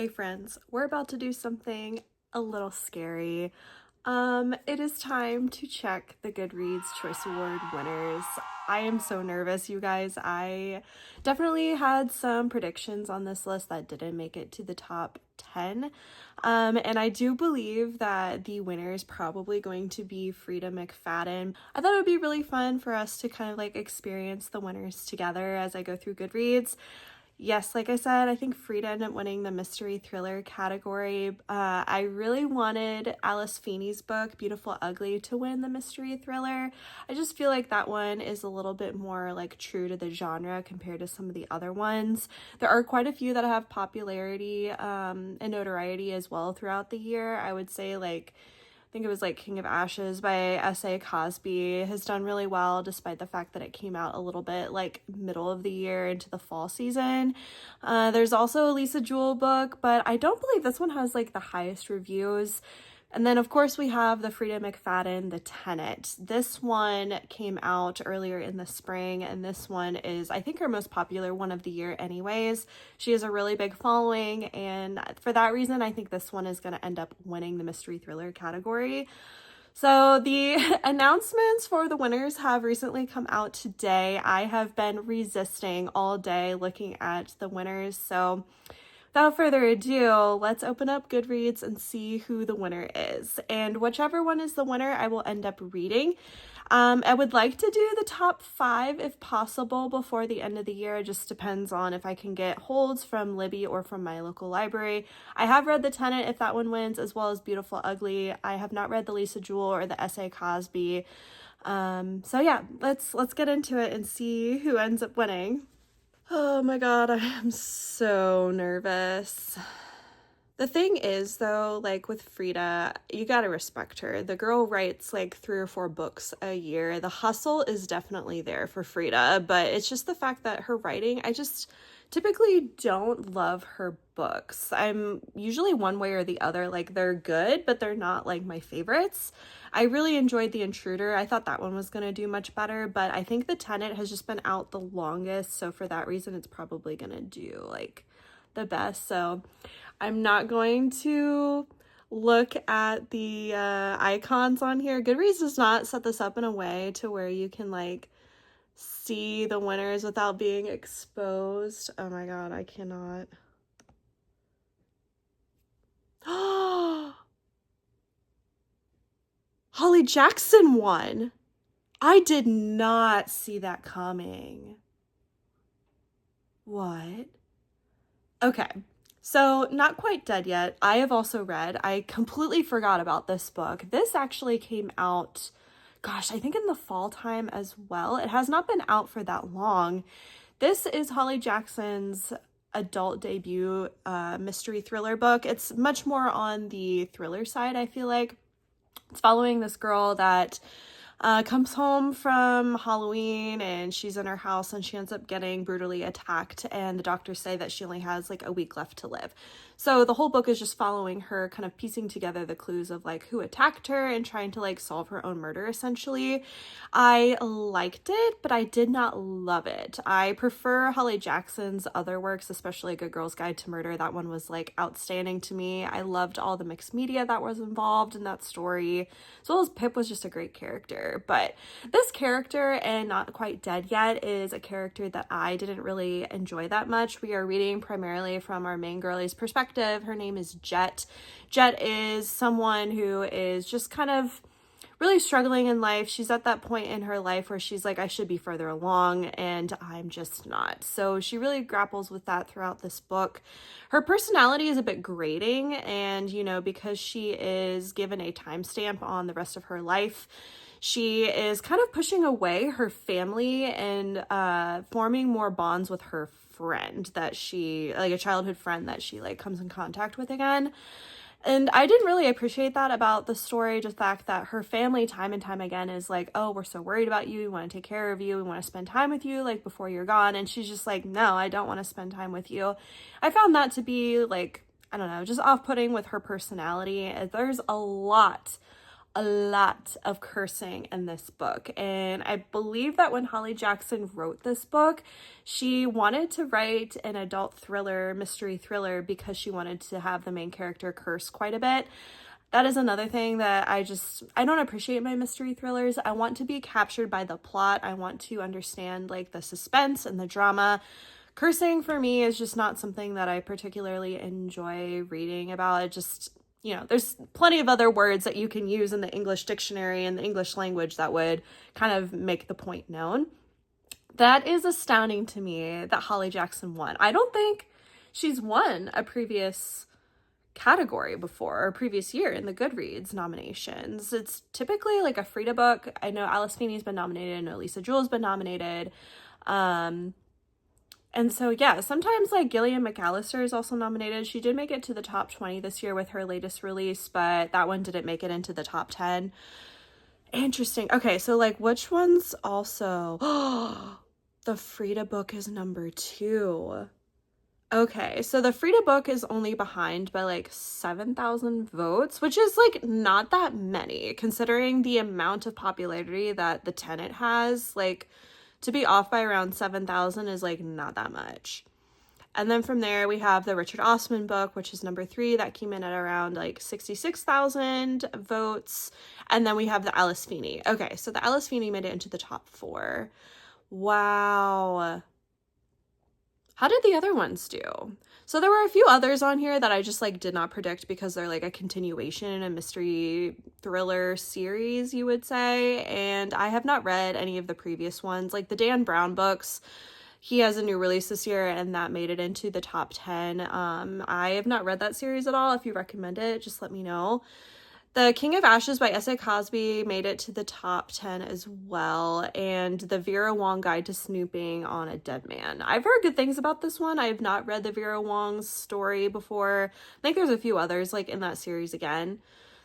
Hey friends, we're about to do something a little scary. It is time to check the GoodReads Choice Award winners. I am so nervous, you guys. I definitely had some predictions on this list that didn't make it to the top 10. And I do believe that the winner is probably going to be Frida McFadden. I thought it would be really fun for us to kind of like experience the winners together as I go through GoodReads. Yes, like I said, I think Frida ended up winning the mystery thriller category. I really wanted Alice Feeney's book, Beautiful Ugly, to win the mystery thriller. I just feel like that one is a little bit more like true to the genre compared to some of the other ones. There are quite a few that have popularity and notoriety as well throughout the year. I would say I think it was like King of Ashes by S.A. Cosby has done really well despite the fact that it came out a little bit like middle of the year into the fall season. There's also a Lisa Jewell book, but I don't believe this one has like the highest reviews. And then, of course, we have the Frida McFadden, The Tenet. This one came out earlier in the spring, and this one is, I think, her most popular one of the year anyways. She has a really big following, and for that reason, I think this one is going to end up winning the mystery thriller category. So the announcements for the winners have recently come out today. I have been resisting all day looking at the winners, so without further ado, let's open up GoodReads and see who the winner is. And whichever one is the winner, I will end up reading. I would like to do the top 5 if possible before the end of the year. It just depends on if I can get holds from Libby or from my local library. I have read The Tenet if that one wins, as well as Beautiful Ugly. I have not read the Lisa Jewell or the S.A. Cosby. So yeah, let's get into it and see who ends up winning. Oh my god, I am so nervous. The thing is, though, like with Frida, you gotta respect her. The girl writes like 3 or 4 books a year. The hustle is definitely there for Frida, but it's just the fact that her writing, I just typically don't love her books. I'm usually one way or the other. Like, they're good, but they're not like my favorites. I really enjoyed The Intruder. I thought that one was going to do much better, but I think The Tenet has just been out the longest, so for that reason, it's probably going to do like the best. So I'm not going to look at the icons on here. GoodReads does not set this up in a way to where you can like see the winners without being exposed. Oh my god, I cannot. Holly Jackson won. I did not see that coming. What? Okay, so not quite dead yet. I have also read. I completely forgot about this book. This actually came out, gosh, I think in the fall time as well. It has not been out for that long. This is Holly Jackson's adult debut mystery thriller book. It's much more on the thriller side, I feel like. It's following this girl that comes home from Halloween and she's in her house and she ends up getting brutally attacked, and the doctors say that she only has like a week left to live. So the whole book is just following her kind of piecing together the clues of like who attacked her and trying to like solve her own murder essentially. I liked it, but I did not love it. I prefer Holly Jackson's other works, especially Good Girl's Guide to Murder. That one was like outstanding to me. I loved all the mixed media that was involved in that story, as well as Pip was just a great character. But this character, and Not Quite Dead Yet, is a character that I didn't really enjoy that much. We are reading primarily from our main girlie's perspective. Her name is Jet. Jet is someone who is just kind of really struggling in life. She's at that point in her life where she's like, I should be further along, and I'm just not. So she really grapples with that throughout this book. Her personality is a bit grating, and, you know, because she is given a timestamp on the rest of her life, she is kind of pushing away her family and forming more bonds with her friend that she, like a childhood friend that she like comes in contact with again. And I didn't really appreciate that about the story, just the fact that her family time and time again is like, oh, we're so worried about you, we want to take care of you, we want to spend time with you like before you're gone. And she's just like, no, I don't want to spend time with you. I found that to be like, I don't know, just off-putting with her personality. There's a lot a lot of cursing in this book. And I believe that when Holly Jackson wrote this book, she wanted to write an adult thriller, mystery thriller, because she wanted to have the main character curse quite a bit. That is another thing that I don't appreciate my mystery thrillers. I want to be captured by the plot. I want to understand like the suspense and the drama. Cursing for me is just not something that I particularly enjoy reading about. It just, there's plenty of other words that you can use in the English dictionary and the English language that would kind of make the point known. That is astounding to me that Holly Jackson won. I don't think she's won a previous category before, or previous year in the GoodReads nominations. It's typically like a Frida book. I know Alice Feeney's been nominated. I know Lisa Jewell's been nominated. And so, yeah, sometimes like Gillian McAllister is also nominated. She did make it to the top 20 this year with her latest release, but that one didn't make it into the top 10. Interesting. Okay, so like which ones also? The Frida book is number 2. Okay, so the Frida book is only behind by like 7,000 votes, which is like not that many considering the amount of popularity that The Tenant has. Like, to be off by around 7,000 is like not that much. And then from there we have the Richard Osman book, which is number 3, that came in at around like 66,000 votes. And then we have the Alice Feeney. Okay, so the Alice Feeney made it into the top 4. Wow. How did the other ones do? So there were a few others on here that I just like did not predict because they're like a continuation in a mystery thriller series, you would say. And I have not read any of the previous ones. Like the Dan Brown books, he has a new release this year and that made it into the top 10. I have not read that series at all. If you recommend it, just let me know. The King of Ashes by S.A. Cosby made it to the top 10 as well, and the Vera Wong Guide to Snooping on a Dead Man. I've heard good things about this one. I have not read the Vera Wong's story before. I think there's a few others like in that series again.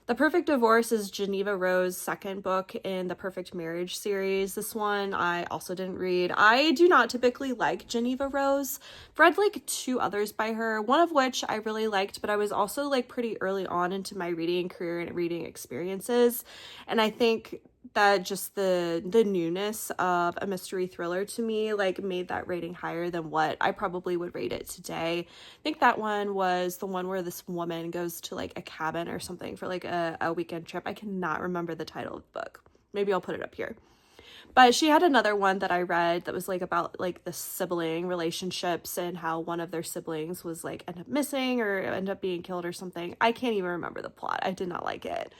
The Perfect Divorce is Geneva Rose's second book in the Perfect Marriage series. This one I also didn't read. I do not typically like Geneva Rose. I've read like 2 others by her, one of which I really liked, but I was also like pretty early on into my reading career and reading experiences. And I think that just the newness of a mystery thriller to me like made that rating higher than what I probably would rate it today. I think that one was the one where this woman goes to like a cabin or something for like a weekend trip. I cannot remember the title of the book. Maybe I'll put it up here. But she had another one that I read that was like about like the sibling relationships and how one of their siblings was like end up missing or end up being killed or something. I can't even remember the plot. I did not like it.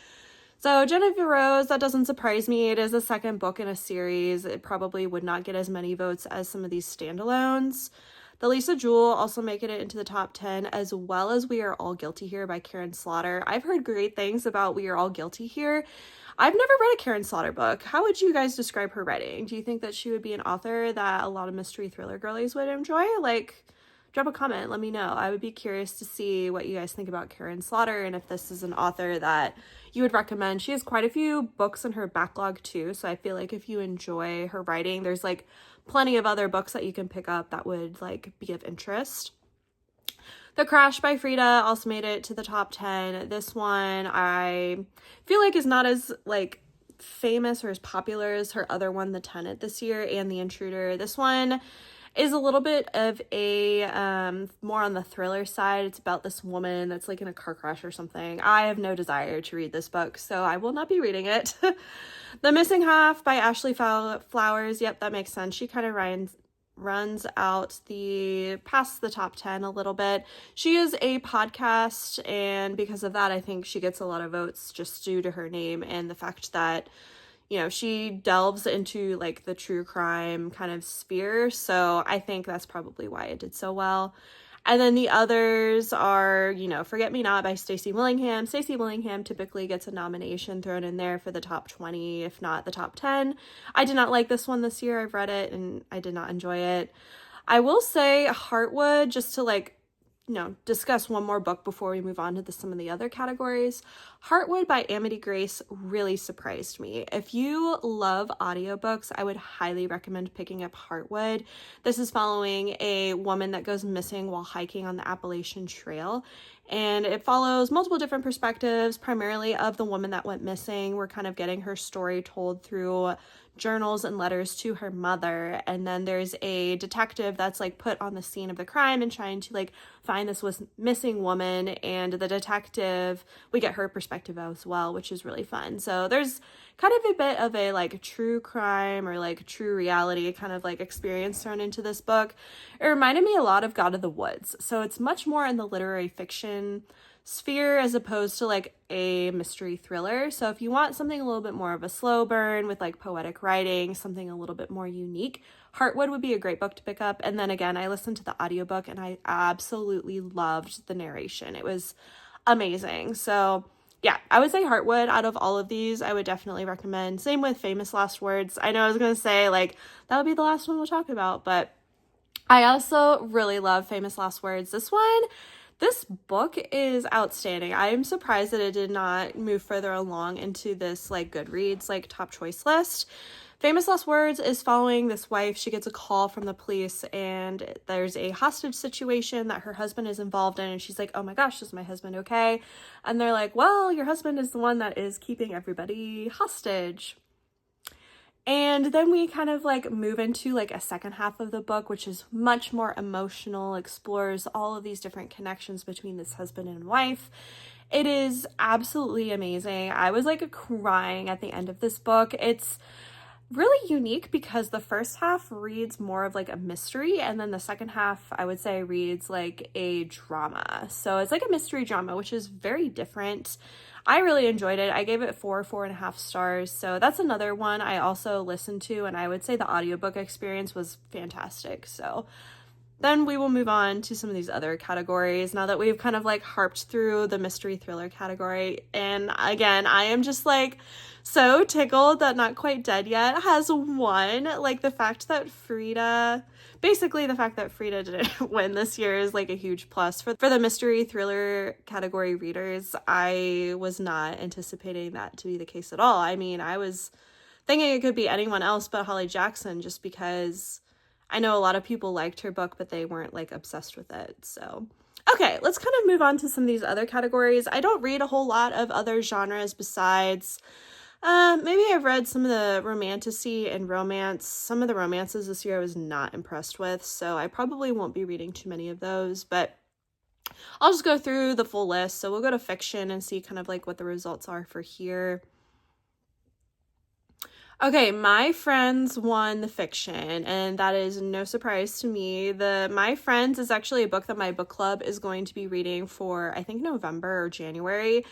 So Genevieve Rose, that doesn't surprise me. It is the second book in a series. It probably would not get as many votes as some of these standalones. The Lisa Jewell also making it into the top 10, as well as We Are All Guilty Here by Karen Slaughter. I've heard great things about We Are All Guilty Here. I've never read a Karen Slaughter book. How would you guys describe her writing? Do you think that she would be an author that a lot of mystery thriller girlies would enjoy? Like, drop a comment, let me know. I would be curious to see what you guys think about Karen Slaughter and if this is an author that you would recommend. She has quite a few books in her backlog too, so I feel like if you enjoy her writing, there's like plenty of other books that you can pick up that would like be of interest. The Crash by Frida also made it to the top 10. This one I feel like is not as like famous or as popular as her other one, The Tenant, this year, and The Intruder. This one is a little bit of a more on the thriller side. It's about this woman that's like in a car crash or something. I have no desire to read this book, so I will not be reading it. The Missing Half by Ashley Flowers. Yep, that makes sense. She kind of runs out past the top 10 a little bit. She is a podcast, and because of that, I think she gets a lot of votes just due to her name and the fact that she delves into like the true crime kind of sphere. So I think that's probably why it did so well. And then the others are, Forget Me Not by Stacey Willingham. Stacey Willingham typically gets a nomination thrown in there for the top 20, if not the top 10. I did not like this one this year. I've read it and I did not enjoy it. I will say Heartwood, just to like, discuss one more book before we move on to some of the other categories. Heartwood by Amity Grace really surprised me. If you love audiobooks, I would highly recommend picking up Heartwood. This is following a woman that goes missing while hiking on the Appalachian Trail, and it follows multiple different perspectives, primarily of the woman that went missing. We're kind of getting her story told through journals and letters to her mother, and then there's a detective that's like put on the scene of the crime and trying to like find this missing woman, and the detective, we get her perspective as well, which is really fun. So there's kind of a bit of a like true crime or like true reality kind of like experience thrown into this book. It reminded me a lot of God of the Woods, so it's much more in the literary fiction sphere as opposed to like a mystery thriller. So if you want something a little bit more of a slow burn with like poetic writing, something a little bit more unique, Heartwood would be a great book to pick up. And then again, I listened to the audiobook and I absolutely loved the narration. It was amazing. So yeah, I would say Heartwood out of all of these, I would definitely recommend. Same with Famous Last Words. I know I was going to say like that would be the last one we'll talk about, but I also really love Famous Last Words. This book is outstanding. I am surprised that it did not move further along into this like GoodReads like top choice list. Famous Last Words is following this wife. She gets a call from the police and there's a hostage situation that her husband is involved in, and she's like, oh my gosh, is my husband okay? And they're like, well, your husband is the one that is keeping everybody hostage. And then we kind of like move into like a second half of the book, which is much more emotional, explores all of these different connections between this husband and wife. It is absolutely amazing. I was like crying at the end of this book. It's really unique because the first half reads more of like a mystery, and then the second half I would say reads like a drama. So it's like a mystery drama, which is very different. I really enjoyed it. I gave it 4.5 stars. So that's another one I also listened to, and I would say the audiobook experience was fantastic. So then we will move on to some of these other categories now that we've kind of like harped through the mystery thriller category. And again, I am just like so tickled that Not Quite Dead Yet has won. Like the fact that Frida didn't win this year is like a huge plus for the mystery thriller category readers. I was not anticipating that to be the case at all. I mean, I was thinking it could be anyone else but Holly Jackson, just because I know a lot of people liked her book, but they weren't like obsessed with it. So, okay, let's kind of move on to some of these other categories. I don't read a whole lot of other genres besides maybe I've read some of the romantasy and romance. Some of the romances this year I was not impressed with, so I probably won't be reading too many of those, but I'll just go through the full list. So we'll go to fiction and see kind of like what the results are for here. Okay, My Friends won the fiction, and that is no surprise to me. My Friends is actually a book that my book club is going to be reading for, I think, November or January.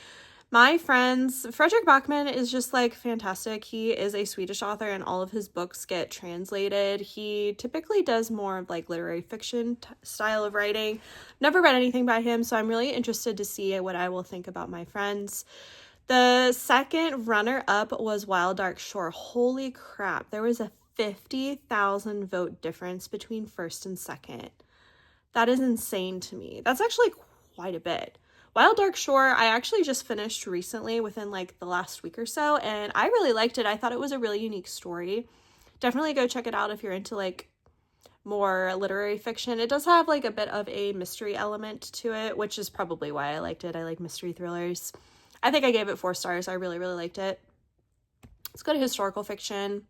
My Friends, Fredrik Backman is just like fantastic. He is a Swedish author and all of his books get translated. He typically does more of like literary fiction style of writing. Never read anything by him, so I'm really interested to see what I will think about My Friends. The second runner-up was Wild Dark Shore. Holy crap, there was a 50,000 vote difference between first and second. That is insane to me. That's actually quite a bit. Wild Dark Shore, I actually just finished recently within like the last week or so, and I really liked it. I thought it was a really unique story. Definitely go check it out if you're into like more literary fiction. It does have like a bit of a mystery element to it, which is probably why I liked it. I like mystery thrillers. I think I gave it 4 stars. I really, really liked it. Let's go to historical fiction.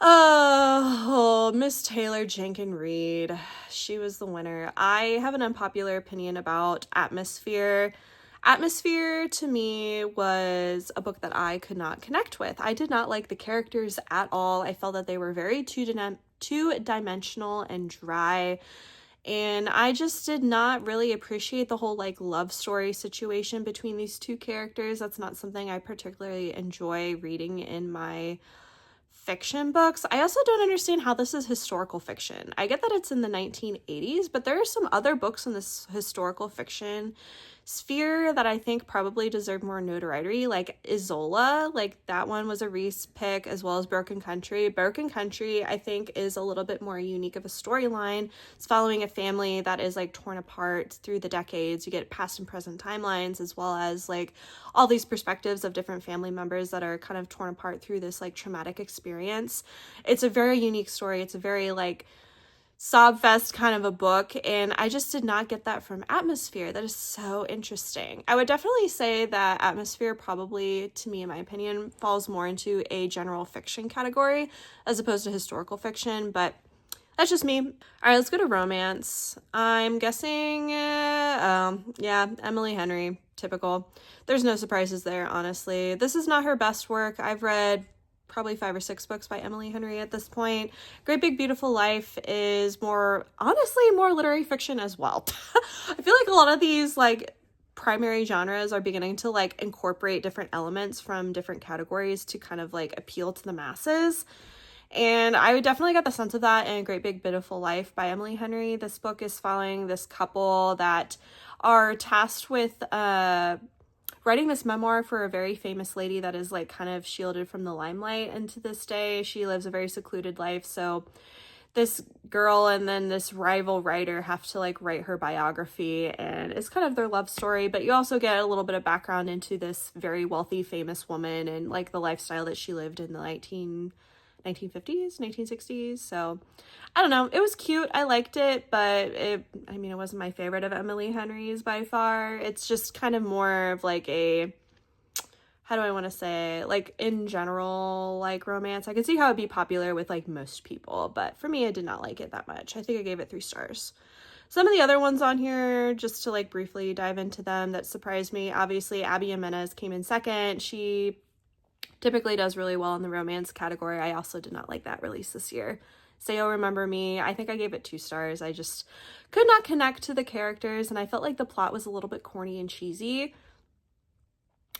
Oh, Miss Taylor Jenkins Reid. She was the winner. I have an unpopular opinion about Atmosphere. Atmosphere, to me, was a book that I could not connect with. I did not like the characters at all. I felt that they were very two-dimensional and dry. And I just did not really appreciate the whole like love story situation between these two characters. That's not something I particularly enjoy reading in my fiction books. I also don't understand how this is historical fiction. I get that it's in the 1980s, but there are some other books in this historical fiction sphere that I think probably deserve more notoriety, like Isola. Like that one was a Reese pick, as well as Broken Country. Broken Country, I think, is a little bit more unique of a storyline. It's following a family that is like torn apart through the decades. You get past and present timelines, as well as like all these perspectives of different family members that are kind of torn apart through this like traumatic experience. It's a very unique story. It's a very like sob fest kind of a book, and I just did not get that from Atmosphere. That is so interesting. I would definitely say that Atmosphere probably, to me, in my opinion, falls more into a general fiction category as opposed to historical fiction, but that's just me. All right, let's go to romance. I'm guessing, yeah, Emily Henry, typical. There's no surprises there, honestly. This is not her best work. I've read probably 5 or 6 books by Emily Henry at this point. Great Big Beautiful Life is more, honestly, more literary fiction as well. I feel like a lot of these, like, primary genres are beginning to, like, incorporate different elements from different categories to kind of, like, appeal to the masses. And I definitely got the sense of that in Great Big Beautiful Life by Emily Henry. This book is following this couple that are tasked with writing this memoir for a very famous lady that is like kind of shielded from the limelight. And to this day, she lives a very secluded life. So this girl and then this rival writer have to like write her biography, and it's kind of their love story, but you also get a little bit of background into this very wealthy, famous woman and like the lifestyle that she lived in the 1950s, 1960s. So I don't know. It was cute. I liked it, but it wasn't my favorite of Emily Henry's by far. It's just kind of more of like a, how do I want to say, like in general, like romance. I can see how it'd be popular with like most people, but for me, I did not like it that much. I think I gave it 3 stars. Some of the other ones on here, just to like briefly dive into them that surprised me. Obviously, Abby Jimenez came in second. She typically does really well in the romance category. I also did not like that release this year. Say You'll Remember Me, I think I gave it 2 stars. I just could not connect to the characters, and I felt like the plot was a little bit corny and cheesy.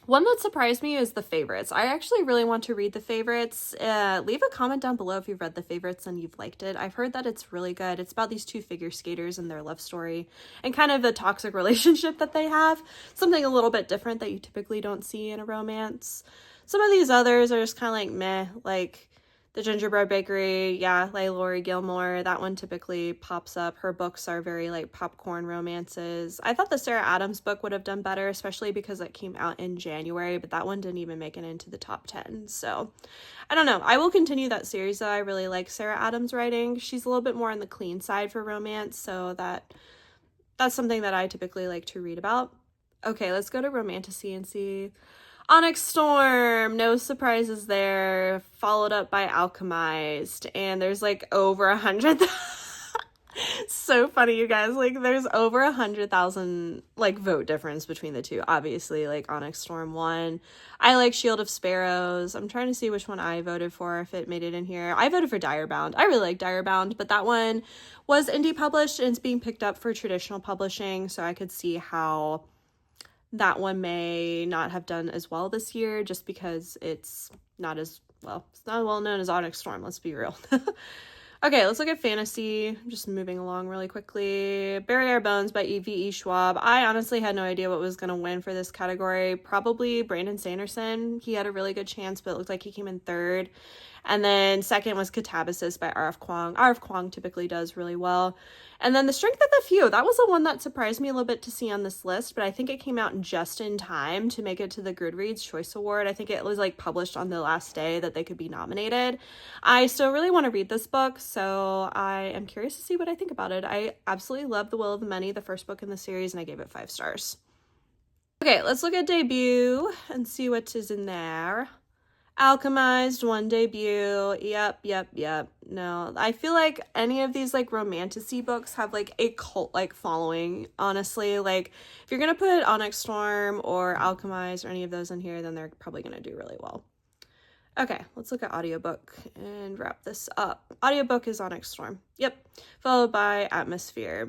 One that surprised me is The Favorites. I actually really want to read The Favorites. Leave a comment down below if you've read The Favorites and you've liked it. I've heard that it's really good. It's about these 2 figure skaters and their love story and kind of the toxic relationship that they have. Something a little bit different that you typically don't see in a romance. Some of these others are just kind of like meh, like The Gingerbread Bakery, yeah, like Lori Gilmore, that one typically pops up. Her books are very like popcorn romances. I thought the Sarah Adams book would have done better, especially because it came out in January, but that one didn't even make it into the top 10. So I don't know. I will continue that series though. I really like Sarah Adams' writing. She's a little bit more on the clean side for romance, so that's something that I typically like to read about. Okay, let's go to Romantasy and see. Onyx Storm, no surprises there, followed up by Alchemized, and there's like over 100. So funny, you guys, like there's over 100,000 like vote difference between the two. Obviously, like Onyx Storm won. I like Shield of Sparrows. I'm trying to see which one I voted for, if it made it in here. I voted for Direbound. I really like Direbound, but that one was indie published and it's being picked up for traditional publishing, so I could see how that one may not have done as well this year just because it's not as well. It's not well known as Onyx Storm, let's be real. Okay, let's look at fantasy. Just moving along really quickly. Bury Our Bones by E.V.E. Schwab. I honestly had no idea what was going to win for this category. Probably Brandon Sanderson. He had a really good chance, but it looked like he came in third. And then second was Catabasis by R.F. Kuang. R.F. Kuang typically does really well. And then The Strength of the Few. That was the one that surprised me a little bit to see on this list, but I think it came out just in time to make it to the GoodReads Choice Award. I think it was like published on the last day that they could be nominated. I still really want to read this book, so I am curious to see what I think about it. I absolutely love The Will of the Many, the first book in the series, and I gave it 5 stars. Okay, let's look at debut and see what is in there. Alchemized, one debut. Yep. No, I feel like any of these like romantasy books have like a cult like following, honestly. Like if you're gonna put Onyx Storm or Alchemized or any of those in here, then they're probably gonna do really well. Okay, let's look at audiobook and wrap this up. Audiobook is Onyx Storm. Yep. Followed by Atmosphere.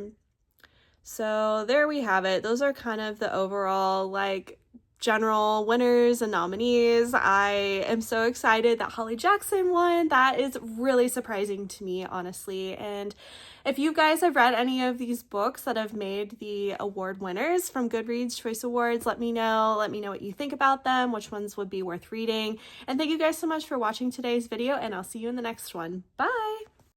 So there we have it. Those are kind of the overall like general winners and nominees. I am so excited that Holly Jackson won. That is really surprising to me, honestly. And if you guys have read any of these books that have made the award winners from GoodReads Choice Awards, let me know. Let me know what you think about them, which ones would be worth reading. And thank you guys so much for watching today's video, and I'll see you in the next one. Bye!